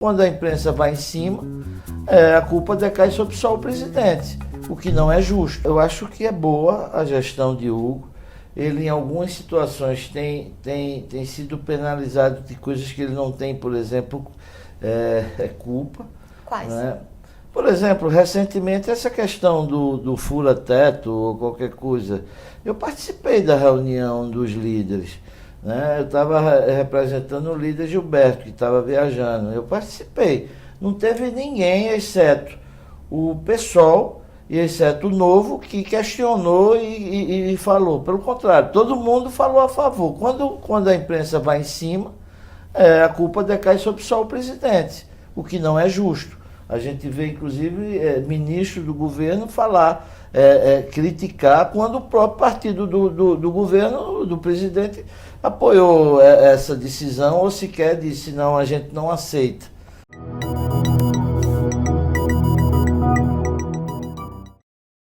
Quando a imprensa vai em cima, a culpa decai sobre só o presidente, o que não é justo. Eu acho que é boa a gestão de Hugo. Ele, em algumas situações, tem sido penalizado de coisas que ele não tem, por exemplo, culpa. Quais? Né? Por exemplo, recentemente, essa questão do fura-teto ou qualquer coisa. Eu participei da reunião dos líderes. Né? Eu estava representando o líder Gilberto, que estava viajando. Eu participei. Não teve ninguém, exceto o PSOL e exceto o Novo, que questionou e falou. Pelo contrário, todo mundo falou a favor. Quando a imprensa vai em cima, a culpa decai sobre só o presidente, o que não é justo. A gente vê, inclusive, ministro do governo falar, criticar, quando o próprio partido do governo, do presidente, apoiou essa decisão ou sequer disse, não, a gente não aceita.